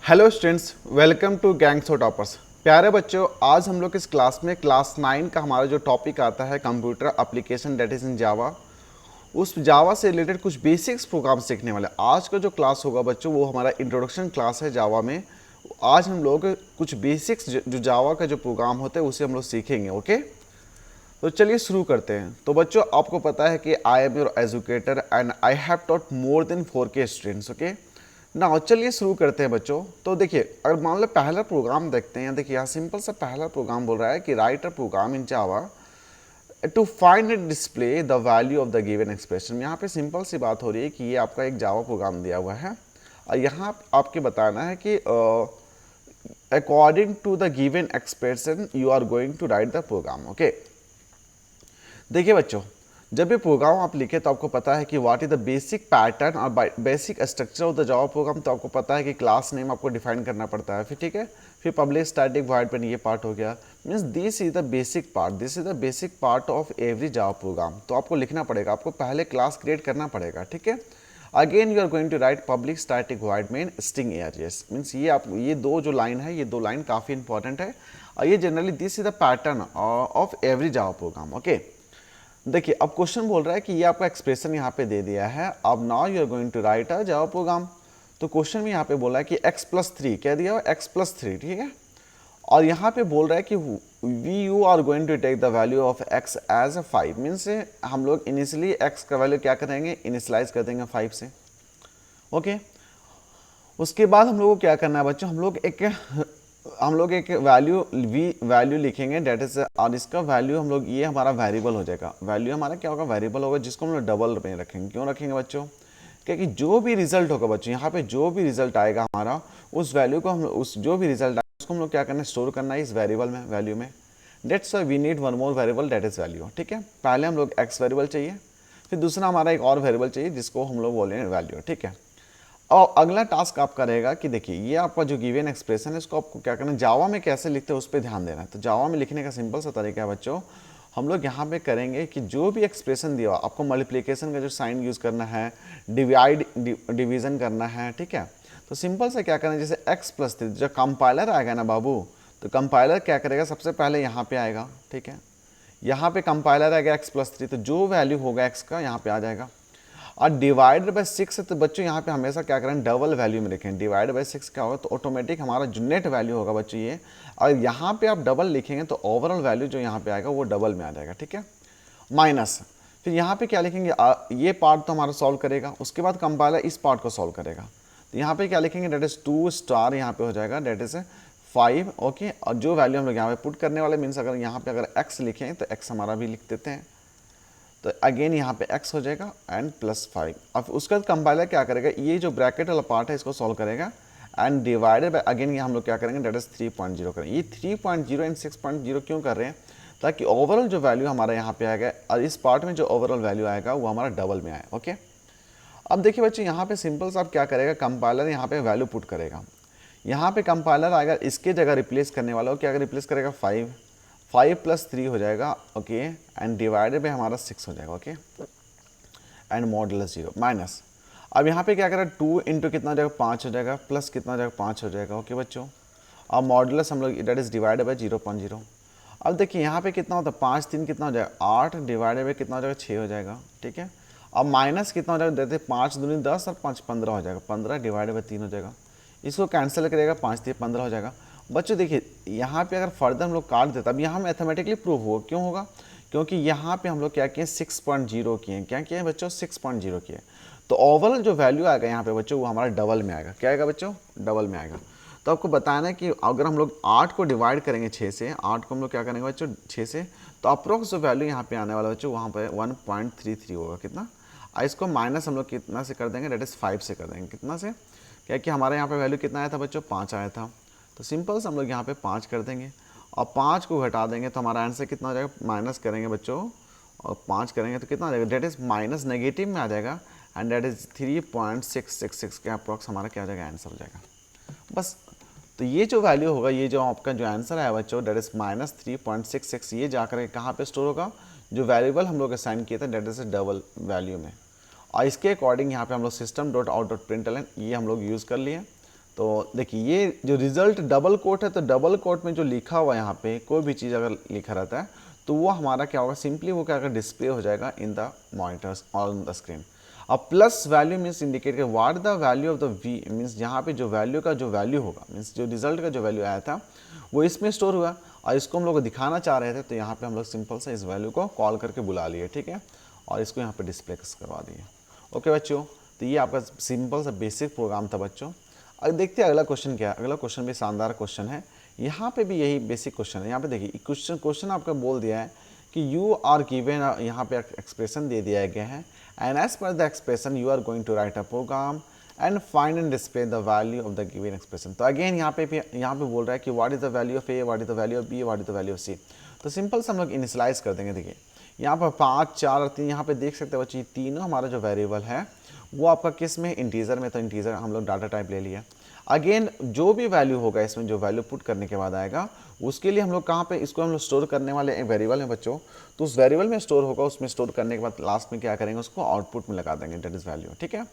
Hello students, welcome to gangs of toppers. प्यारे बच्चों, आज हम लोग इस क्लास में क्लास 9 का हमारा जो टॉपिक आता है computer application that is in Java, उस जावा से रिलेटेड कुछ बेसिक्स प्रोग्राम सीखने वाले। आज का जो क्लास होगा बच्चों वो हमारा इंट्रोडक्शन क्लास है जावा में। आज हम लोग कुछ बेसिक्स जो जावा का जो प्रोग्राम होते हैं उसे हम लोग सीखेंगे। ओके, तो चलिए शुरू करते हैं। तो बच्चों, आपको पता है कि I am your educator and I have taught more than 4K students. Okay ना, चलिए शुरू करते हैं बच्चों। तो देखिए, अगर मान लो पहला प्रोग्राम देखते हैं। देखिए यहाँ सिंपल सा पहला प्रोग्राम बोल रहा है कि write a program in Java to find and display the value of the given expression. यहाँ पे सिंपल सी बात हो रही है कि ये आपका एक जावा प्रोग्राम दिया हुआ है और यहाँ आपके बताना है कि according to the given expression you are going to write the program. Okay, देखिए बच्चों, जब ये प्रोग्राम आप लिखे तो आपको पता है कि what is the basic pattern और basic structure of the Java program. तो आपको पता है कि क्लास नेम आपको डिफाइन करना पड़ता है, फिर ठीक है, फिर पब्लिक स्टैटिक वॉइड पर ये पार्ट हो गया। Means this is the basic part, this is the basic part of every Java program. तो आपको लिखना पड़ेगा, आपको पहले क्लास क्रिएट करना पड़ेगा, ठीक है। Again you are going to write public static void main string arrays. Means ये आप ये दो जो लाइन है, ये दो लाइन काफ़ी इंपॉर्टेंट है और ये generally this is the pattern of every Java program. Okay, देखिए अब क्वेश्चन बोल रहा है कि ये आपका एक्सप्रेशन यहाँ पे दे दिया है। अब now you are going to write a Java program. तो क्वेश्चन में यहाँ पे बोल रहा है कि x+3 क्या दिया हो, x+3, ठीक है। और यहाँ पे बोल रहा है कि we you are going to take the value of x as 5। Means हम लोग इनिशियली x का वैल्यू क्या करेंगे, इनिशलाइज कर देंगे 5 से। ओके, उसके बाद हम लोग को क्या करना है बच्चों, हम लोग एक वैल्यू लिखेंगे डेट इज, और इसका वैल्यू हम लोग, ये हमारा वेरिएबल हो जाएगा। वैल्यू हमारा क्या होगा, वेरिएबल होगा, जिसको हम लोग डबल में रखेंगे। क्यों रखेंगे बच्चों, क्योंकि जो भी रिजल्ट होगा बच्चों, यहाँ पे जो भी रिजल्ट आएगा हमारा, उस वैल्यू को हम उस जो भी रिजल्ट आएगा उसको हम लोग क्या करना है, स्टोर करना है इस वेरिएबल में, वैल्यू में। That's why we need one more variable that is value. ठीक है, पहले हम लोग एक्स वेरिएबल चाहिए, फिर दूसरा हमारा एक और वेरिएबल चाहिए जिसको हम लोग बोलेंगे वैल्यू। ठीक है, और अगला टास्क आपका रहेगा कि देखिए ये आपका जो गिवन एक्सप्रेशन है इसको आपको क्या करना है, जावा में कैसे लिखते हैं उस पर ध्यान देना है। तो जावा में लिखने का सिंपल सा तरीका है बच्चों, हम लोग यहाँ पे करेंगे कि जो भी एक्सप्रेशन दिया आपको, मल्टीप्लिकेशन का जो साइन यूज़ करना है, डिवीज़न करना है, ठीक है। तो सिंपल से क्या करना है, जैसे x+3 जब कंपाइलर आएगा ना बाबू, तो कंपाइलर क्या करेगा, सबसे पहले यहाँ पे आएगा, ठीक है। यहाँ पे कंपाइलर आएगा x+3, तो जो वैल्यू होगा x का यहाँ पे आ जाएगा। और डिवाइडेड बाय 6 है, तो बच्चों यहाँ पे हमेशा क्या करें, डबल वैल्यू में लिखें। डिवाइड बाय 6 क्या होगा, तो ऑटोमेटिक हमारा जो नेट वैल्यू होगा बच्चों ये, और यहाँ पे आप डबल लिखेंगे तो ओवरऑल वैल्यू जो यहाँ पे आएगा वो डबल में आ जाएगा। ठीक है, माइनस, फिर यहाँ पे क्या लिखेंगे, ये पार्ट तो हमारा सॉल्व करेगा, उसके बाद कंपाइलर इस पार्ट को सॉल्व करेगा। तो यहाँ पे क्या लिखेंगे, डेट इज 2 स्टार यहाँ पे हो जाएगा, डेट इज 5। ओके, और जो वैल्यू हम लोग यहाँ पे पुट करने वाले, मीन्स अगर यहाँ पे अगर x लिखें तो x हमारा भी लिख देते हैं, तो अगेन यहाँ पे x हो जाएगा एंड +5। अब उसके बाद कंपाइलर क्या करेगा, ये जो ब्रैकेट वाला पार्ट है इसको सॉल्व करेगा एंड डिवाइडेड बाय, अगेन ये हम लोग क्या करेंगे, डेट इज 3.0 करेंगे। ये 3.0 एंड 6.0 क्यों कर रहे हैं, ताकि ओवरऑल जो वैल्यू हमारा यहाँ पे आएगा और इस पार्ट में जो ओवरऑल वैल्यू आएगा वो हमारा डबल में आए। ओके, अब देखिए बच्चों, यहाँ पे सिंपल सा आप क्या करेगा, कंपाइलर यहाँ पे वैल्यू पुट करेगा। यहाँ पे कंपाइलर आएगा, इसके जगह रिप्लेस करने वाला हो, क्या रिप्लेस करेगा, 5 + 3 हो जाएगा। ओके, एंड डिवाइडेड बाय हमारा 6 हो जाएगा। ओके, एंड मॉडुलस 0 माइनस, अब यहाँ पे क्या करेगा, 2 इंटू कितना हो जाएगा, 5 हो जाएगा, प्लस कितना हो जाएगा, 5 हो जाएगा। ओके बच्चों, अब मॉडुलस हम लोग डेट इज डिवाइडेड बाय 0.0। अब देखिए यहाँ पे कितना होता है, 5 3 कितना हो जाएगा, 8 डिवाइडेड बाय कितना हो जाएगा, 6 हो जाएगा। ठीक है, अब माइनस कितना हो जाएगा, देते 5 दूनी 10 और 5 15 हो जाएगा, 15 डिवाइडेड बाय 3 हो जाएगा। इसको कैंसिल करेगा, 5 3 15 हो जाएगा। बच्चों देखिए यहाँ पे अगर फर्दर हम लोग काट देते, अब यहाँ मैथमेटिकली प्रूव होगा, क्यों होगा, क्योंकि यहाँ पे हम लोग क्या किए, 6.0 किए, क्या किए बच्चों, 6.0 किए। तो ओवरऑल जो वैल्यू आएगा यहाँ पे बच्चों वो हमारा डबल में आएगा। क्या आएगा बच्चों, डबल में आएगा। तो आपको बताना है कि अगर हम लोग 8 को डिवाइड करेंगे 6 से, 8 को हम लोग क्या करेंगे बच्चों 6 से, तो अप्रोक्स जो वैल्यू यहाँ पे आने वाला बच्चों वहाँ पे 1.33 होगा। कितना, और इसको माइनस हम लोग कितना से कर देंगे, डेट इज 5 से कर देंगे। कितना से, क्या कि हमारे यहाँ पे वैल्यू कितना आया था बच्चों, 5 आया था। तो सिंपल से हम लोग यहाँ पे 5 कर देंगे और 5 को घटा देंगे तो हमारा आंसर कितना हो जाएगा, माइनस करेंगे बच्चों और 5 करेंगे तो कितना आ जाएगा, डेट इज माइनस नेगेटिव में आ जाएगा एंड डेट इज 3.666 के अप्रॉक्स हमारा क्या हो जाएगा, आंसर हो जाएगा बस। तो ये जो वैल्यू होगा, ये जो आपका जो आंसर आया बच्चों, डेट इज -3.66, ये जाकर कहाँ पे स्टोर होगा, जो वेरिएबल हम लोग असाइन किए थे डेट इज डबल वैल्यू में। और इसके अकॉर्डिंग यहाँ पे हम लोग system.out.println ये हम लोग यूज़ कर लिए। तो देखिए ये जो रिजल्ट डबल कोट है, तो डबल कोट में जो लिखा हुआ है यहाँ पे कोई भी चीज़ अगर लिखा रहता है तो वो हमारा क्या होगा, सिंपली वो क्या डिस्प्ले हो जाएगा in the monitors on the screen. अब प्लस वैल्यू मीन्स इंडिकेट कर what the value of the V, means यहाँ पे जो वैल्यू का जो वैल्यू होगा, मीन्स जो रिजल्ट का जो वैल्यू आया था वो इसमें स्टोर हुआ और इसको हम लोग दिखाना चाह रहे थे, तो यहाँ पे हम लोग सिंपल से इस वैल्यू को कॉल करके बुला लिए, ठीक है, और इसको यहाँ पे डिस्प्ले करवा दिए। ओके बच्चों, तो ये आपका सिंपल सा बेसिक प्रोग्राम था बच्चों। अब देखते हैं अगला क्वेश्चन क्या है। अगला क्वेश्चन भी शानदार क्वेश्चन है, यहाँ पे भी यही बेसिक क्वेश्चन है। यहाँ पे देखिए क्वेश्चन आपका बोल दिया है कि यू आर गिवन, यहाँ पे एक्सप्रेशन दे दिया गया है, and as per the expression you are going to write a program and find and display the value of the given expression. तो अगेन यहाँ पे बोल रहा है कि what is the value of A, what is the value of B, what is the value of C. तो simple से हम लोग इनिशियलाइज कर देंगे। देखिए यहाँ पर 5, 4 और 3, यहाँ पे देख सकते हो बच्चे तीनों हमारा जो वेरिएबल है वो आपका किस में, इंटीजर में, तो इंटीजर हम लोग डाटा टाइप ले लिया। अगेन जो भी वैल्यू होगा इसमें, जो वैल्यू पुट करने के बाद आएगा उसके लिए हम लोग कहाँ पे इसको हम लोग स्टोर करने वाले एक वेरिएबल है बच्चों, तो उस वेरिएबल में स्टोर होगा। उसमें स्टोर करने के बाद लास्ट में क्या करेंगे, उसको आउटपुट में लगा देंगे, दैट इज वैल्यू, ठीक है।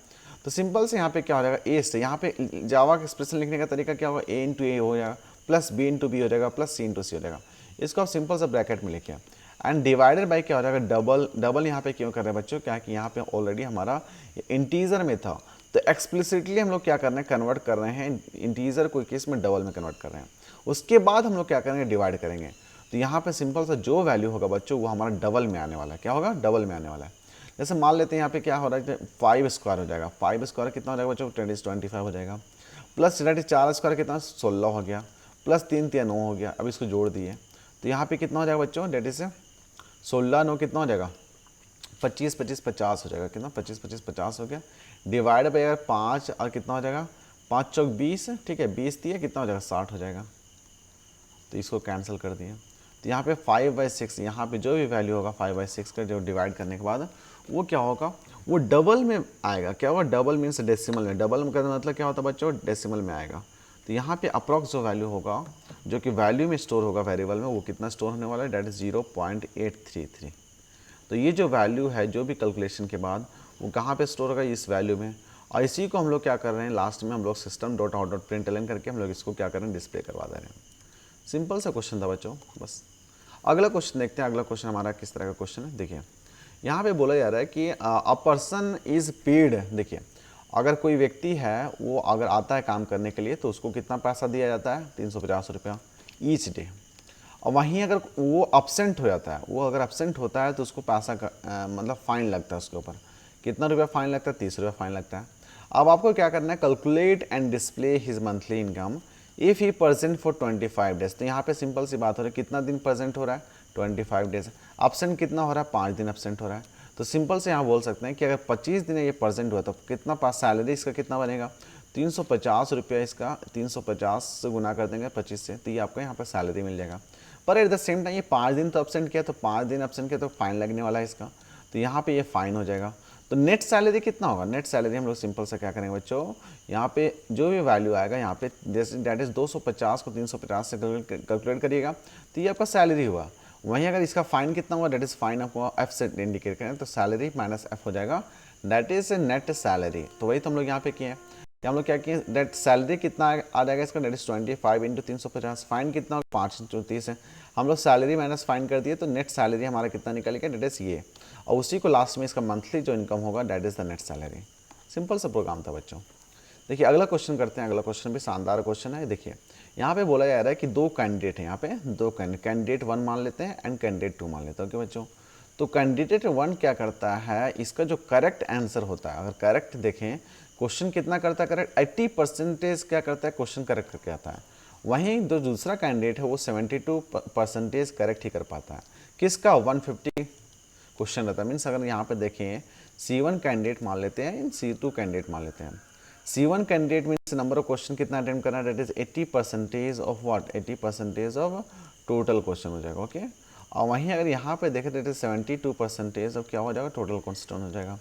तो सिंपल से यहाँ पे क्या हो जाएगा, ए से यहाँ पे जावा का एक्सप्रेशन लिखने का तरीका क्या होगा, ए इंटू ए हो जाएगा, प्लस बी इंटू बी हो जाएगा, प्लस सी इंटू सी हो जाएगा। इसको आप सिंपल सा ब्रैकेट में लिखे एंड डिवाइडेड बाई क्या हो जाएगा, डबल। डबल यहाँ पे क्यों कर रहे हैं बच्चों, क्या कि यहाँ पे ऑलरेडी हमारा इंटीजर में था, तो एक्सप्लिसिटली हम लोग क्या कर रहे हैं, कन्वर्ट कर रहे हैं इंटीजर को केस में डबल में कन्वर्ट कर रहे हैं। उसके बाद हम लोग क्या करेंगे, डिवाइड करेंगे। तो यहाँ पे सिंपल सा जो वैल्यू होगा बच्चों वो हमारा डबल में आने वाला है। क्या होगा, डबल में आने वाला है। जैसे मान लेते हैं यहाँ पे क्या हो रहा है, 5 स्क्वायर हो जाएगा। 5 स्क्वायर कितना हो जाएगा बच्चों, 25 हो जाएगा, प्लस 4 स्क्वायर कितना, 16 हो गया, प्लस 3 3 9 हो गया। अब इसको जोड़ दिए तो यहाँ पे कितना हो जाएगा बच्चों, डेट इज 16 9 कितना हो जाएगा, 25 25 50 हो जाएगा। कितना, 25 25 50 हो गया। डिवाइड बाई अगर 5 और कितना हो जाएगा, 5 चौक 20, ठीक है, 20 दिए कितना हो जाएगा, 60 हो जाएगा। तो इसको कैंसिल कर दिए। तो यहाँ पे 5/6, यहाँ पे जो भी वैल्यू होगा 5/6 का जो डिवाइड करने के बाद वो क्या होगा, वो डबल में आएगा। क्या होगा, डबल मीन्स डेसिमल में। डबल का मतलब क्या होता है बच्चों, डेसिमल में आएगा। तो यहाँ पे अप्रॉक्स जो वैल्यू होगा, जो कि वैल्यू में स्टोर होगा वेरिएबल में, वो कितना स्टोर होने वाला है, डेट इज 0.833। तो ये जो वैल्यू है जो भी कैलकुलेशन के बाद वो कहाँ पे स्टोर होगा, इस वैल्यू में। और इसी को हम लोग क्या कर रहे हैं, लास्ट में हम लोग system dot out dot println करके हम लोग इसको क्या कर रहे हैं, डिस्प्ले करवा दे रहे हैं। सिंपल सा क्वेश्चन था बच्चों, बस। अगला क्वेश्चन देखते हैं। अगला क्वेश्चन हमारा किस तरह का क्वेश्चन है, देखिए यहाँ पे बोला जा रहा है कि अ पर्सन इज पेड। देखिए अगर कोई व्यक्ति है वो अगर आता है काम करने के लिए तो उसको कितना पैसा दिया जाता है, 350 रुपया ईच डे। और वहीं अगर वो अपसेंट हो जाता है, वो अगर अपसेंट होता है तो उसको पैसा मतलब फ़ाइन लगता है उसके ऊपर। कितना रुपया फ़ाइन लगता है, 30 रुपया फ़ाइन लगता है। अब आपको क्या करना है, calculate and display his monthly income if he present for 25 days. तो यहाँ पे सिंपल सी बात हो रही है, कितना दिन प्रेजेंट हो रहा है, 25 डेज। अपसेंट कितना हो रहा है, 5 दिन अपसेंट हो रहा है। तो सिंपल से यहाँ बोल सकते हैं कि अगर 25 दिन ये प्रेजेंट हुआ तो कितना पास सैलरी इसका कितना बनेगा, 350 रुपया। इसका 350 से गुना कर देंगे 25 से, तो ये आपको यहाँ पर सैलरी मिल जाएगा। पर एट द सेम टाइम ये 5 दिन तो अपसेंट किया, तो 5 दिन अपसेंट किया तो फाइन लगने वाला है इसका, तो यहाँ पे ये फाइन हो जाएगा। तो नेट सैलरी कितना होगा, नेट सैलरी हम लोग सिंपल से क्या करेंगे बच्चों, यहाँ पे जो भी वैल्यू आएगा यहाँ पे डेट इज 250 को 350 से कैलकुलेट करिएगा, तो ये आपका सैलरी हुआ। वहीं अगर इसका फाइन कितना हुआ, डेट इज फाइन आपको एफ से इंडिकेट करें, तो सैलरी माइनस एफ हो जाएगा, डेट इज नेट सैलरी। तो वही तो हम लोग यहाँ पे किए हैं, हम लोग क्या किए, डेट सैलरी कितना आ जाएगा इसका, डेट इज 25 इंटू 350। फाइन कितना, 5 इंटू 30 है। हम लोग सैलरी माइनस फाइन कर दिए, तो नेट सैलरी हमारा कितना निकल गया, डेट इज ये। और उसी को लास्ट में इसका मंथली जो इनकम होगा, that is the net salary. Simple सा प्रोग्राम था बच्चों। देखिए अगला क्वेश्चन करते हैं। अगला क्वेश्चन भी शानदार क्वेश्चन है। देखिए यहाँ पे बोला जा रहा है कि 2 कैंडिडेट हैं, यहाँ पे 2 कैंडिडेट 1 मान लेते हैं एंड कैंडिडेट 2 मान लेते हैं। ओके बच्चों, तो कैंडिडेट 1 क्या करता है, इसका जो करेक्ट आंसर होता है, अगर करेक्ट देखें क्वेश्चन कितना करता है करेक्ट, 80% क्या करता है, क्वेश्चन करेक्ट करके आता है। वहीं जो दूसरा कैंडिडेट है वो 72% करेक्ट ही कर पाता है। किसका, 150 क्वेश्चन रहता है। मीन्स अगर यहाँ पे देखें C1 कैंडिडेट मान लेते हैं, C2 कैंडिडेट मान लेते हैं। C1 candidate means number of question कितना अटेम्प्ट करना है, that is 80% of what, 80% of total question हो जाएगा। ओके, और वहीं अगर यहाँ पे देखें डेट इज 72% ऑफ क्या हो जाएगा, टोटल क्वेश्चन हो जाएगा।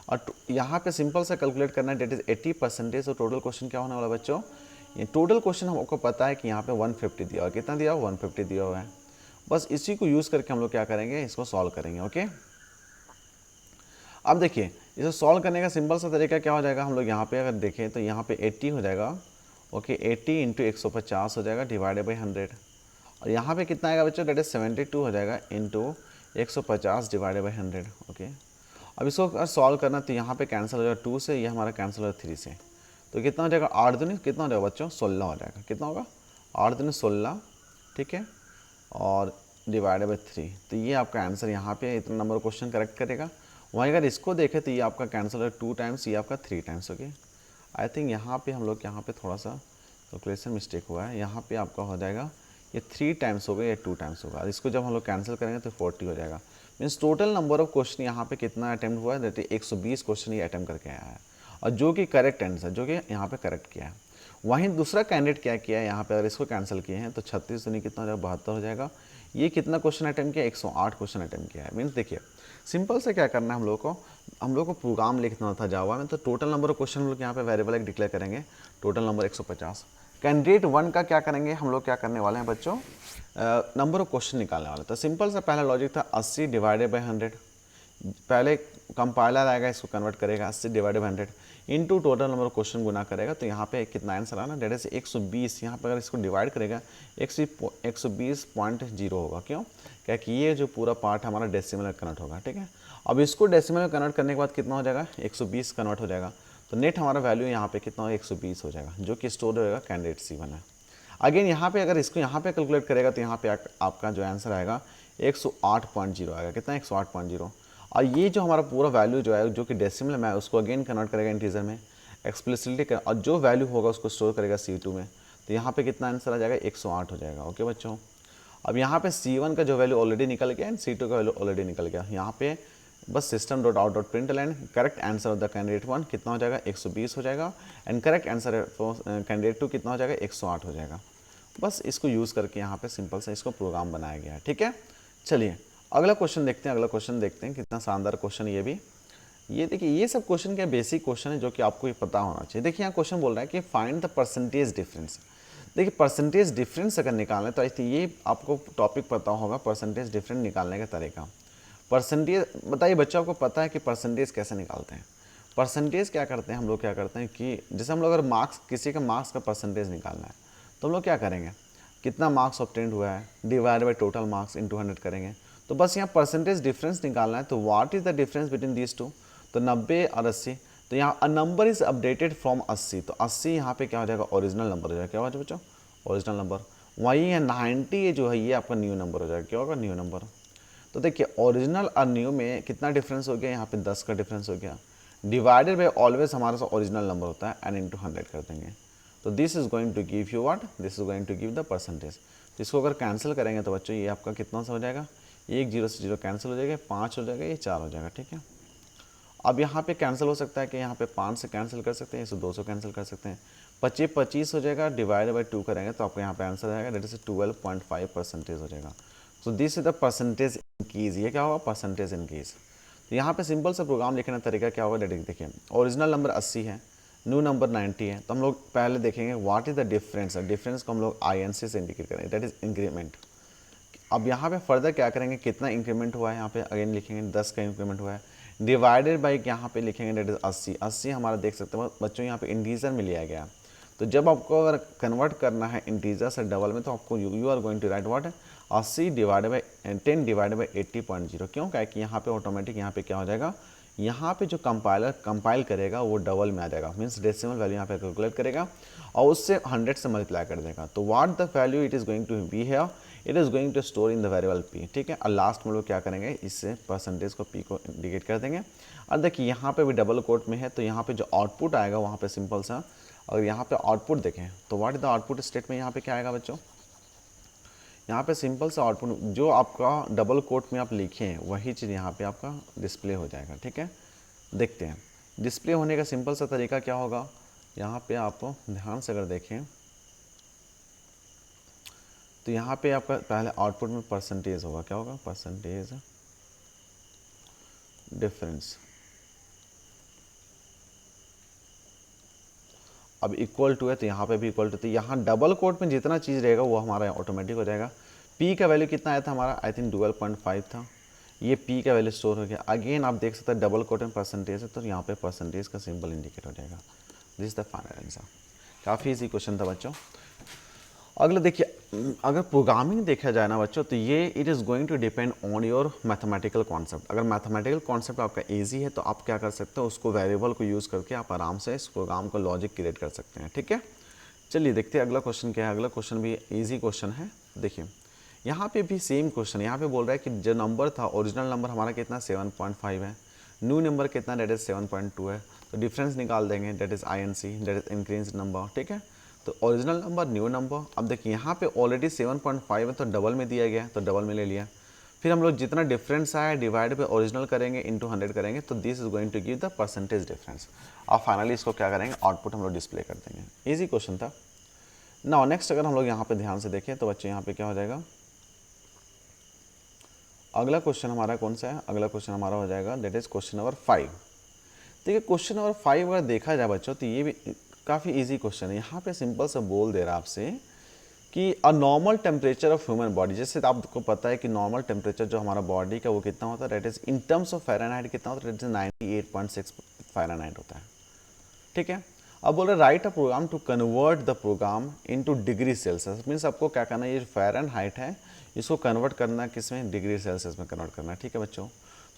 और यहाँ पे सिंपल सा कैलकुलेट करना है, डेट इज 80% और टोटल क्वेश्चन क्या होने वाला बच्चों, ये टोटल क्वेश्चन हमको पता है कि यहाँ पे 150 दिया हुआ है। कितना दिया हुआ, 150 दिया हुआ है। बस इसी को यूज़ करके हम लोग क्या करेंगे, इसको सॉल्व करेंगे। ओके, अब देखिए इसे सॉल्व करने का सिंपल सा तरीका क्या हो जाएगा, हम लोग यहाँ पे अगर देखें तो यहाँ पे 80 हो जाएगा ओके 80 इंटू 150 हो जाएगा डिवाइडेड बाई 100, और यहाँ पे कितना आएगा बच्चों, दैट इज 72 हो जाएगा इंटू 150 डिवाइडेड बाई 100। ओके अब इसको अगर सॉल्व करना तो यहाँ पे कैंसिल हो जाएगा 2 से, ये हमारा कैंसिल हो जाएगा 3 से, तो कितना हो जाएगा 8 दूनी कितना हो जाएगा बच्चों 16 हो जाएगा। कितना होगा 8 दूनी 16, ठीक है, और डिवाइडेड बाई 3, तो ये आपका आंसर यहाँ पे इतना नंबर क्वेश्चन करेक्ट करेगा। वहीं अगर इसको देखें तो ये आपका कैंसिल है 2 टाइम्स, ये आपका 3 टाइम्स। ओके आई थिंक यहाँ पे हम लोग यहाँ पे थोड़ा सा कैलकुलेशन मिस्टेक हुआ है, यहाँ पे आपका हो जाएगा ये 3 टाइम्स होगा या 2 टाइम्स होगा, इसको जब हम लोग कैंसिल करेंगे तो 40 हो जाएगा। Means total number of question यहाँ पे कितना अटैम्प्ट हुआ है, दैट 120 क्वेश्चन ये अटैम्प्ट करके आया है, और जो कि करेक्ट आंसर जो कि यहाँ पे करेक्ट किया है। वहीं दूसरा कैंडिडेट क्या किया है यहाँ पे, अगर इसको कैंसिल किए हैं तो 36 दूनी कितना हो जाएगा 72 हो जाएगा। ये कितना क्वेश्चन अटैम्प्ट किया 108 क्वेश्चन अटैम्प्ट किया है। मीन्स देखिए सिंपल से क्या करना है हम लोग को प्रोग्राम लिखना था जावा में, तो टोटल नंबर ऑफ क्वेश्चन हम लोग यहाँ पे वेरिएबल एक डिक्लेयर करेंगे, टोटल नंबर 150। कैंडिडेट 1 का क्या करेंगे हम लोग, क्या करने वाले हैं बच्चों, नंबर ऑफ क्वेश्चन निकालने वाले। तो सिंपल सा पहला लॉजिक था 80 डिवाइडेड बाई 100, पहले कंपाइलर आएगा इसको कन्वर्ट करेगा 80 divided by 100 into total number of question गुना करेगा, तो यहाँ पे कितना आंसर आना, डेट इज 120। यहाँ पे अगर इसको डिवाइड करेगा 120.0 होगा। क्यों, क्या कि ये जो पूरा पार्ट हमारा डेसिमल में कन्वर्ट होगा, ठीक है। अब इसको डेसिमल में कन्वर्ट करने के बाद कितना हो जाएगा 120 कन्वर्ट हो जाएगा, तो नेट हमारा वैल्यू यहाँ पे कितना होगा 120 हो जाएगा, जो कि स्टोर होगा कैंडिडेट C1 है। अगेन यहाँ पे अगर इसको यहाँ पे कैलकुलेट करेगा तो यहाँ पे आपका जो आंसर आएगा 108.0 आएगा। कितना 108.0, और ये जो हमारा पूरा वैल्यू जो है जो कि डेसिमल में है उसको अगेन कन्वर्ट करेगा इंटीजर में एक्सप्लिसिटली कर, और जो वैल्यू होगा उसको स्टोर करेगा C2 में, तो यहाँ पे कितना आंसर आ जाएगा 108 हो जाएगा। ओके बच्चों, अब यहाँ पे C1 का जो वैल्यू ऑलरेडी निकल गया एंड C2 का वैल्यू ऑलरेडी निकल गया। यहाँ पे बस system dot out dot println correct answer of the candidate 1 कितना हो जाएगा 120 हो जाएगा, and correct answer for candidate 2 कितना हो जाएगा 108 हो जाएगा। बस इसको यूज़ करके यहाँ पे सिंपल से इसको प्रोग्राम बनाया गया है, ठीक है। चलिए अगला क्वेश्चन देखते हैं, अगला क्वेश्चन देखते हैं, कितना शानदार क्वेश्चन ये भी। ये देखिए ये सब क्वेश्चन क्या बेसिक क्वेश्चन है जो कि आपको ये पता होना चाहिए। देखिए यहाँ क्वेश्चन बोल रहा है कि फाइंड द परसेंटेज डिफरेंस। देखिए परसेंटेज डिफरेंस अगर निकालना है तो आई थिंक ये आपको टॉपिक पता होगा, परसेंटेज डिफरेंस निकालने का तरीका। परसेंटेज बताइए बच्चों, आपको पता है कि परसेंटेज कैसे निकालते हैं। परसेंटेज क्या करते हैं हम लोग, क्या करते हैं कि जैसे हम लोग अगर मार्क्स किसी का मार्क्स का परसेंटेज निकालना है तो हम लोग क्या करेंगे, कितना मार्क्स ऑब्टेंड हुआ है divide by total marks in 200 करेंगे। तो बस यहाँ परसेंटेज डिफरेंस निकालना है, तो what is the difference between these two, तो 90 और 80। तो यहाँ a number is updated from 80, तो 80 यहाँ पे क्या हो जाएगा ओरिजिनल नंबर हो जाएगा। क्या हो जाएगा बच्चों ओरिजिनल नंबर। वहीं है 90 जो है ये आपका न्यू नंबर हो जाएगा। क्या होगा न्यू नंबर। तो देखिए ओरिजिनल और न्यू में कितना डिफरेंस हो गया, यहाँ पे 10 का डिफरेंस हो गया, डिवाइडेड बाई ऑलवेज हमारा सा ओरिजिनल नंबर होता है एंड इंटू 100 कर देंगे। तो this is going to give you what, this is going to give the percentage. इसको अगर कैंसिल करेंगे तो बच्चों ये आपका कितना सा हो जाएगा, 1 0 से 0 कैंसिल हो जाएगा, 5 हो जाएगा, ये 4 हो जाएगा, ठीक है। अब यहाँ पे कैंसिल हो सकता है कि यहाँ पे 5 से कैंसिल कर सकते हैं, इसे 2 से कैंसिल कर सकते हैं, 25 हो जाएगा, डिवाइड बाई 2 करेंगे तो आपको यहाँ पे आंसर आएगा दैट इज 12.5% हो जाएगा। So this is the percentage increase. ये क्या होगा परसेंटेज इंक्रीज। तो यहाँ पे सिंपल सा प्रोग्राम लिखने का तरीका क्या होगा, डेट देखिए ओरिजिनल नंबर 80 है, न्यू नंबर 90 है, तो हम लोग पहले देखेंगे what is the difference. Difference को हम लोग INC से इंडिकेट करेंगे, दैट इज इंक्रीमेंट। अब यहाँ पे फर्दर क्या करेंगे, कितना इंक्रीमेंट हुआ है यहाँ पे अगेन लिखेंगे 10 का इंक्रीमेंट हुआ है, डिवाइडेड बाई यहाँ पे लिखेंगे दैट इज 80। 80 हमारा देख सकते हैं बच्चों यहाँ पे इंटीजर में लिया गया। तो जब आपको अगर कन्वर्ट करना है इंटीजर से डबल में तो आपको you are going to write what 80 divided by 10 divided by 80.0। क्यों, क्या कि यहाँ पे ऑटोमेटिक यहाँ पे क्या हो जाएगा, यहाँ पे जो कंपाइलर कंपाइल करेगा वो डबल में आ जाएगा, मीन्स डेसिमल वैल्यू यहाँ पे कैलकुलेट करेगा और उससे 100 से मल्टीप्लाई कर देगा। तो what the value it is going to be है, it is going to store in the variable p, ठीक है। और लास्ट में लोग क्या करेंगे, इससे परसेंटेज को p को इंडिकेट कर देंगे। और देखिए यहाँ पे भी डबल कोट में है, तो यहाँ पे जो आउटपुट आएगा वहाँ पे सिंपल सा, अगर यहाँ पे आउटपुट देखें तो what is the output state में यहाँ पे क्या आएगा बच्चों, यहाँ पे सिंपल सा आउटपुट जो आपका डबल कोट में आप लिखे हैं वही चीज़ यहाँ पे आपका डिस्प्ले हो जाएगा, ठीक है। देखते हैं डिस्प्ले होने का सिंपल सा तरीका क्या होगा। यहाँ पे आप ध्यान से अगर देखें तो यहाँ पे आपका पहले आउटपुट में परसेंटेज होगा, क्या होगा परसेंटेज डिफरेंस। अब इक्वल टू है तो यहाँ पे भी इक्वल टू, तो यहाँ डबल कोट में जितना चीज़ रहेगा वो हमारा ऑटोमेटिक हो जाएगा। p का वैल्यू कितना आया था हमारा, आई थिंक 12.5 था, ये p का वैल्यू स्टोर हो गया। अगेन आप देख सकते हैं डबल कोट में परसेंटेज है तो यहाँ पे परसेंटेज का सिंबल इंडिकेट हो जाएगा। This is the final answer. काफ़ी इजी क्वेश्चन था बच्चों। अगला देखिए, अगर प्रोग्रामिंग देखा जाए ना बच्चों, तो ये it is going to depend on your mathematical concept. अगर मैथमेटिकल कॉन्सेप्ट आपका इजी है तो आप क्या कर सकते हो, उसको वेरिएबल को यूज़ करके आप आराम से इस प्रोग्राम को लॉजिक क्रिएट कर सकते हैं। ठीक है, चलिए देखते हैं अगला क्वेश्चन क्या है। अगला क्वेश्चन भी ईजी क्वेश्चन है। देखिए यहाँ पे भी सेम क्वेश्चन, यहाँ पे बोल रहा है कि जो नंबर था ओरिजिनल नंबर हमारा कितना 7.5 है, न्यू नंबर कितना डेट इज 7.2 है, तो डिफरेंस निकाल देंगे that is INC, that is increase number. ठीक है, तो ओरिजिनल नंबर न्यू नंबर। अब देखिए यहाँ पे ऑलरेडी 7.5 है तो डबल में दिया गया, तो डबल में ले लिया। फिर हम लोग जितना डिफरेंस आया डिवाइड पे ओरिजिनल करेंगे इंटू 100 करेंगे, तो this is going to give the percentage difference. और फाइनली इसको क्या करेंगे, आउटपुट हम लोग डिस्प्ले कर देंगे। ईजी क्वेश्चन था। नाउ नेक्स्ट अगर हम लोग यहाँ पे ध्यान से देखें तो बच्चे यहाँ पे क्या हो जाएगा, अगला क्वेश्चन हमारा कौन सा है, अगला क्वेश्चन हमारा हो जाएगा दैट इज क्वेश्चन नंबर 5। देखिए क्वेश्चन नंबर 5 अगर देखा जाए बच्चों तो ये भी काफ़ी इजी क्वेश्चन है। यहाँ पे सिंपल सा बोल दे रहा है आपसे कि a normal temperature of human body, जैसे आपको पता है कि नॉर्मल टेम्परेचर जो हमारा बॉडी का वो कितना होता है, that is in terms of Fahrenheit कितना होता है, दैट इज 98.6 फ़ारेनहाइट होता है। ठीक है, अब बोल रहे write a program to convert the program into degree Celsius. Means आपको क्या करना है, ये फ़ारेनहाइट है इसको कन्वर्ट करना किसमें, डिग्री सेल्सियस में कन्वर्ट करना है। ठीक है बच्चों,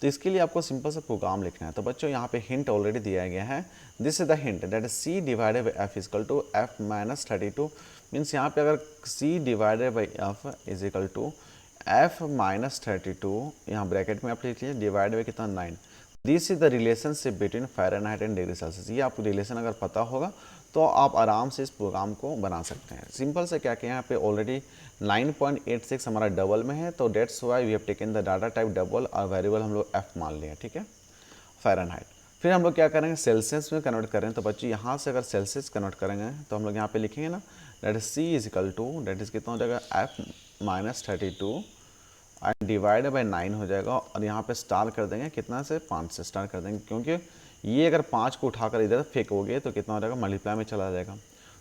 तो इसके लिए आपको सिंपल सा प्रोग्राम लिखना है। तो बच्चों यहाँ पे हिंट ऑलरेडी दिया गया है, this is the hint that is C divided by F is equal to F minus 32। Means यहाँ पे अगर C divided by F is equal to F minus 32, यहाँ ब्रैकेट में आप लिख लीजिए, डिवाइड बाई कितना 9। This is the relationship between Fahrenheit and degree Celsius. ये आपको रिलेशन अगर पता होगा तो आप आराम से इस प्रोग्राम को बना सकते हैं। सिंपल से क्या कि यहाँ पे ऑलरेडी 9.86 हमारा डबल में है, तो that's why we have taken the data type double और वेरिएबल हम लोग F मान लिया। ठीक है, फ़ारेनहाइट। फिर हम लोग क्या करेंगे, सेल्सियस में कन्वर्ट करें। तो बच्चे यहाँ से अगर सेल्सियस कन्वर्ट करेंगे तो हम लोग यहाँ पे लिखेंगे ना, that is C is equal to that is कितना हो जाएगा F minus 32 and divide by 9 हो जाएगा। और यहाँ पे स्टार कर देंगे कितना से, 5 से स्टार कर देंगे, क्योंकि ये अगर 5 को उठाकर इधर फेंकोगे तो कितना हो जाएगा, मल्टीप्लाई में चला जाएगा।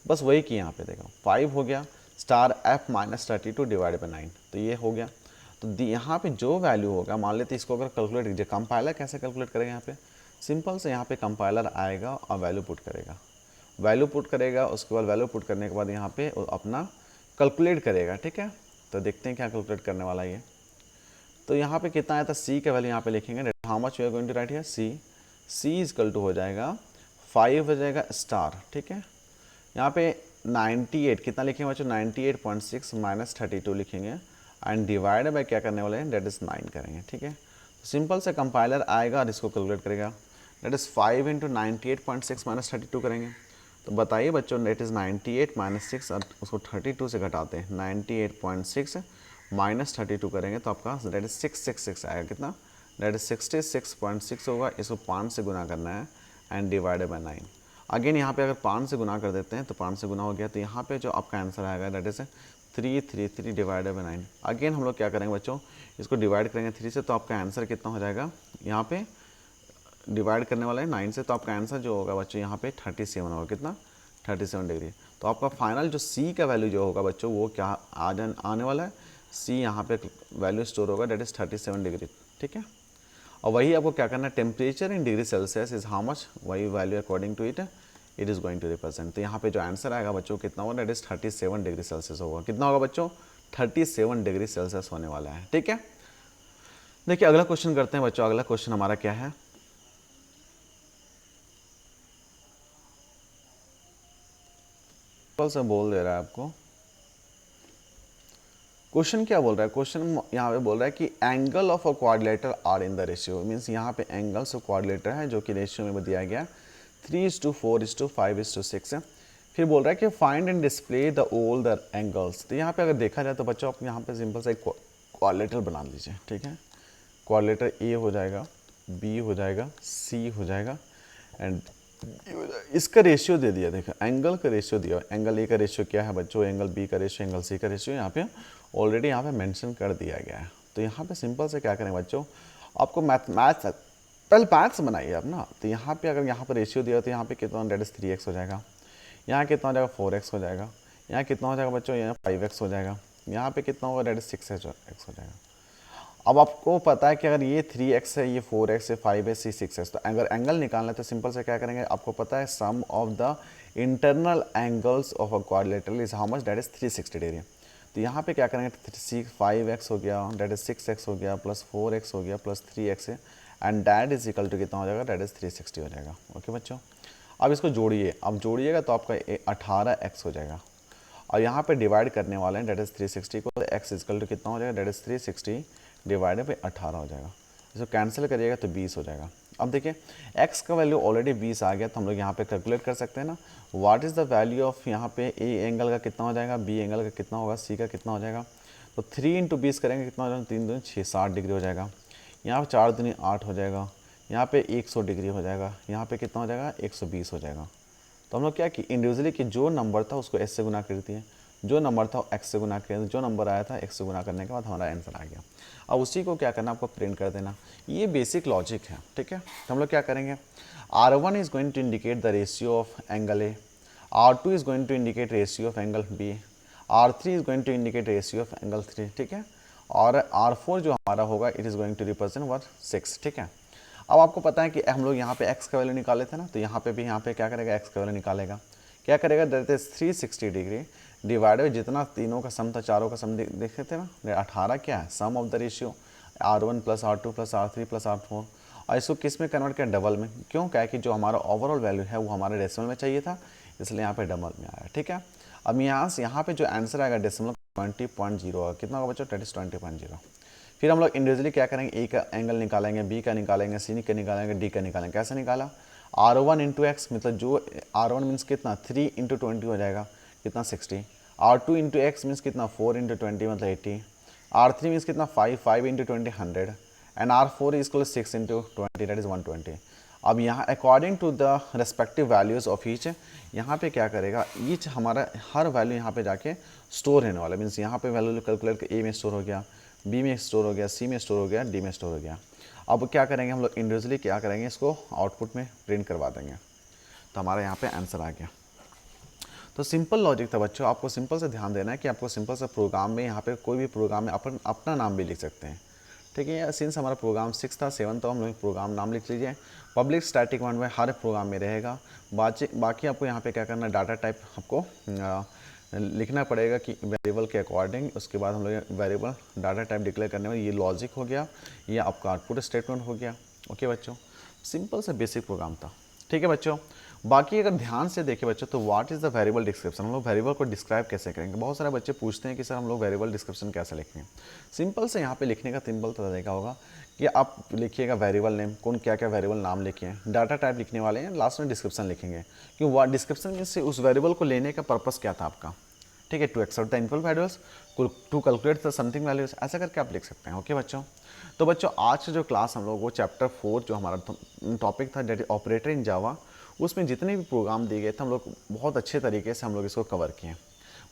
बस वही कि यहाँ पे देखो 5 हो गया star F minus 32 divide by 9, तो ये हो गया। तो यहाँ पे जो वैल्यू होगा, मान लेते इसको अगर कैलकुलेट कीजिए, कंपाइलर कैसे कैलकुलेट करेगा, यहाँ पे सिंपल से यहाँ पे कंपाइलर आएगा और वैल्यू पुट करेगा, वैल्यू पुट करेगा, उसके बाद वैल्यू पुट करने के बाद यहाँ पे अपना कैलकुलेट करेगा। ठीक है, तो देखते हैं क्या कैलकुलेट करने वाला है। तो यहाँ पे कितना आया था, C का वैल्यू यहाँ पे लिखेंगे, how much we are going to write here, C is equal to हो जाएगा 5 हो जाएगा स्टार। ठीक है, यहाँ पे 98 कितना लिखेंगे बच्चों, 98.6 माइनस 32 लिखेंगे एंड डिवाइड बाय क्या करने वाले हैं, डेट इज़ 9 करेंगे। ठीक है, तो सिंपल से कंपाइलर आएगा और इसको कैलकुलेट करेगा, डेट इज़ 5 इंटू 98.6 माइनस 32 करेंगे। तो बताइए बच्चों, डेट इज़ 98 माइनस 6 और उसको 32 से घटाते हैं, 98.6 माइनस 32 करेंगे तो आपका डेट इज 666 आएगा। कितना, डेट इज 66.6 होगा। इसको 5 से गुना करना है एंड डिवाइडेड बाय 9। अगेन यहाँ पे अगर 5 से गुना कर देते हैं तो 5 से गुना हो गया, तो यहाँ पे जो आपका आंसर आएगा that is 333 divided by 9। Again हम लोग क्या करेंगे बच्चों, इसको डिवाइड करेंगे 3 से, तो आपका आंसर कितना हो जाएगा, यहाँ पे डिवाइड करने वाला है 9 से, तो आपका आंसर जो होगा बच्चों यहाँ पे 37 होगा। कितना, 37 डिग्री। तो आपका फाइनल जो C का वैल्यू जो होगा बच्चों वो क्या आने वाला है, C यहाँ पे वैल्यू स्टोर होगा, डेट इज़ 37 डिग्री। ठीक है, और वही आपको क्या करना है, temperature in degree Celsius is how much, वही value according to it is going to represent. तो यहाँ पे जो आंसर आएगा बच्चों कितना होगा, डेट इज़ 37 डिग्री सेल्सियस होगा। कितना होगा बच्चों, 37 डिग्री सेल्सियस होने वाला है। ठीक है, देखिए अगला क्वेश्चन करते हैं बच्चों। अगला क्वेश्चन हमारा क्या है, से बोल दे रहा है आपको, क्वेश्चन क्या बोल रहा है, क्वेश्चन यहाँ पे बोल रहा है कि angle of a quadrilateral are in the ratio. Means यहाँ पे एंगल्स ऑफ क्वाड्रिलेटर है जो कि रेशियो में दिया गया 3:4:5:6 है। फिर बोल रहा है कि find and display the all the angles. तो यहाँ पे अगर देखा जाए तो बच्चों आप यहाँ पे सिंपल सा एक क्वाड्रिलेटर बना लीजिए। ठीक है, क्वाड्रिलेटर A हो जाएगा, B हो जाएगा, C हो जाएगा एंड इसका रेशियो दे दिया। देखो एंगल का रेशियो दिया, एंगल A का रेशियो क्या है बच्चों, एंगल B का रेशियो, एंगल C का रेशियो यहाँ पे ऑलरेडी यहाँ पे मेंशन कर दिया गया है। तो यहाँ पे सिंपल से क्या करें बच्चों, आपको मैथ्स पहले मैथ्स बनाइए आप ना। तो यहाँ पे अगर यहाँ पर रेशियो दिया तो यहाँ पे कितना, डेट इज 3x हो जाएगा, यहाँ कितना हो जाएगा 4x हो जाएगा, यहाँ कितना हो जाएगा बच्चों, यहाँ 5x हो जाएगा, यहाँ पे कितना होगा, डेट इज 6x हो जाएगा। अब आपको पता है कि अगर ये 3x है, ये 4x है, 5x है, 6x, तो अगर एंगल निकालना है तो सिंपल से क्या करेंगे, आपको पता है sum of the internal angles of a quadrilateral is how much, that is 360 degree. तो यहाँ पे क्या करेंगे, 5x हो गया, दैट इज 6x हो गया, प्लस 4x हो गया, प्लस 3x है, and that is equal to कितना हो जाएगा, दैट इज 360 हो जाएगा। ओके बच्चों, अब इसको जोड़िए, अब जोड़िएगा तो आपका 18x हो जाएगा, और यहाँ पे डिवाइड करने वाले हैं दैट इज 360 को, तो x इक्वल टू कितना हो जाएगा, दैट इज 360 डिवाइडेड बाई 18 हो जाएगा। इसको कैंसिल करिएगा तो 20 हो जाएगा। अब देखिए x का वैल्यू ऑलरेडी 20 आ गया, तो हम लोग यहाँ पे कैलकुलेट कर सकते हैं ना, what is the value of यहाँ पे a एंगल का कितना हो जाएगा, b एंगल का कितना होगा, c का कितना हो जाएगा। तो 3 इंटू 20 करेंगे कितना हो जाएगा, 3 दूनी 6, 60 डिग्री हो जाएगा। यहाँ पे 4 दूनी 8 हो जाएगा, यहाँ पे 100 डिग्री हो जाएगा, यहाँ पे कितना हो जाएगा, 120 हो जाएगा। तो हम लोग क्या कि इंडिविजुअली कि जो नंबर था उसको s से गुना कर दिए, जो नंबर था x से गुना कर, जो नंबर आया था x से गुना करने के बाद हमारा आंसर आ गया। अब उसी को क्या करना, आपको प्रिंट कर देना। ये बेसिक लॉजिक है, ठीक है। तो हम लोग क्या करेंगे, R1 is going to indicate the ratio of angle A, R2 is going to indicate ratio of angle B, R3 is going to indicate ratio of angle 3, ठीक है। और R4 जो हमारा होगा it is going to represent what 6, ठीक है। अब आपको पता है कि हम लोग यहाँ पे x का वैल्यू निकाले थे ना, तो यहाँ पे भी यहाँ पे क्या करेगा, x का वैल्यू निकालेगा, क्या करेगा, दैट इज 360 डिग्री डिवाइडेड जितना तीनों का सम था, चारों का सम देखे थे ना, 18 क्या है, sum of the ratio R1 plus R2 plus R3 plus R4, और इसको किस में कन्वर्ट किया, डबल में। क्यों, क्या है कि जो हमारा ओवरऑल वैल्यू है वो हमारे डेसिमल में चाहिए था, इसलिए यहाँ पे डबल में आया, ठीक है। अब यहाँ पे जो आंसर आएगा डेसिमल 20.0 कितना होगा बच्चों, दैट इज 20.0। फिर हम लोग इंडिविजुअली क्या करेंगे, ए का एंगल निकालेंगे, बी का निकालेंगे, सी का निकालेंगे, डी का निकालेंगे। कैसे निकाला, R1 इंटू एक्स, मतलब जो R1 मीन्स कितना 3 इंटू 20 हो जाएगा, कितना 60। R2 इंटू एक्स मीन्स कितना 4 इंटू 20 मतलब 80। R3 मीन्स कितना 5 into 20 100, and R4 is equal 6 into 20 that is 120। अब यहाँ according to the respective values of each, यहाँ पे क्या करेगा, ईच हमारा हर वैल्यू यहाँ पे जाके स्टोर रहने वाला, मीन्स यहाँ पे वैल्यू कैलकुलेट कर, ए में स्टोर हो गया, बी में स्टोर हो गया, सी में स्टोर हो गया, डी में स्टोर हो गया। अब क्या करेंगे हम लोग इंडिविजुअली क्या करेंगे, इसको आउटपुट में प्रिंट करवा देंगे, तो हमारा यहाँ पे आंसर आ गया। तो सिंपल लॉजिक था बच्चों, आपको सिंपल से ध्यान देना है कि आपको सिंपल से प्रोग्राम में यहाँ पे कोई भी प्रोग्राम में अपना नाम भी लिख सकते हैं, ठीक है। सिंस हमारा प्रोग्राम 6 था 7 तो हम लोग प्रोग्राम नाम लिख लीजिए, पब्लिक स्टैटिक वन में हर प्रोग्राम में रहेगा। बाकी आपको यहाँ पे क्या करना है, डाटा टाइप आपको लिखना पड़ेगा कि वेरिएबल के अकॉर्डिंग, उसके बाद हम लोग वेरिएबल डाटा टाइप डिक्लेयर करने में, ये लॉजिक हो गया, ये आपका आउटपुट स्टेटमेंट हो गया। ओके बच्चों, सिंपल से बेसिक प्रोग्राम था, ठीक है बच्चों। बाकी अगर ध्यान से देखें बच्चों, तो what is the variable description, हम लोग वेरिएबल को डिस्क्राइब कैसे करेंगे। बहुत सारे बच्चे पूछते हैं कि सर हम लोग वेरिएबल डिस्क्रिप्शन कैसे लिखेंगे। सिंपल से यहाँ पे लिखने का सिंपल तरीका होगा कि आप लिखिएगा वेरिएबल नेम, कौन क्या क्या वेरिएबल नाम लिखे हैं, डाटा टाइप लिखने वाले हैं, लास्ट में डिस्क्रिप्शन लिखेंगे कि वह डिस्क्रिप्शन से उस वेरिएबल को लेने का पर्पस क्या था आपका, ठीक है। To accept the input values, to calculate the something values, ऐसा करके आप लिख सकते हैं। ओके बच्चों, तो बच्चों आज जो क्लास हम लोग वो चैप्टर 4 जो हमारा टॉपिक था दैट इज ऑपरेटर इन जावा, उसमें जितने भी प्रोग्राम दिए गए थे हम लोग बहुत अच्छे तरीके से हम लोग इसको कवर किए।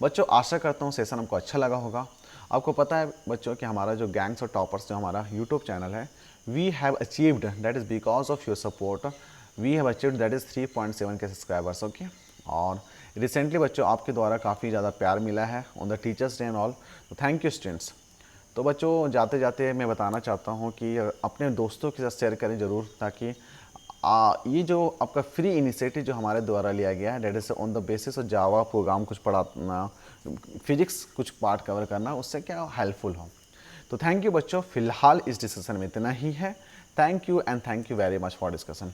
बच्चों आशा करता हूँ सेशन हमको अच्छा लगा होगा। आपको पता है बच्चों कि हमारा जो गैंग्स और टॉपर्स जो हमारा यूट्यूब चैनल है, we have achieved that is because of your support, we have achieved that is 3.7 K subscribers. Okay, और रिसेंटली बच्चों आपके द्वारा काफ़ी ज़्यादा प्यार मिला है on the teachers day and all, तो थैंक यू स्टूडेंट्स। तो बच्चों जाते जाते मैं बताना चाहता हूँ कि अपने दोस्तों के साथ शेयर करें ज़रूर, ताकि ये जो आपका फ्री इनिशिएटिव जो हमारे द्वारा लिया गया है that is on the basis of Java program कुछ पढ़ाना, फिजिक्स कुछ पार्ट कवर करना, उससे क्या हेल्पफुल हो। तो थैंक यू बच्चों, फिलहाल इस डिस्कशन में इतना ही है। Thank you and thank you very much for discussion.